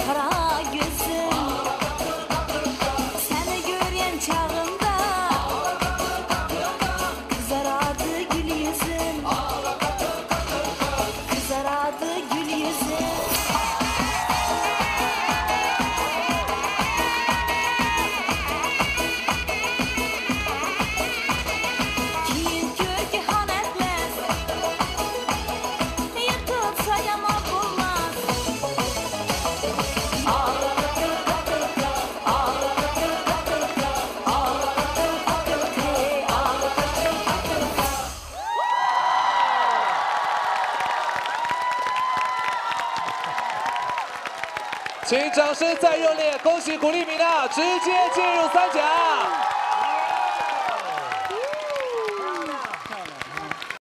kara gözüm. Seni gören çağımda kızarardı gül yüzüm. Kızarardı gül yüzüm.请掌声再热烈，恭喜古力米娜直接进入3强。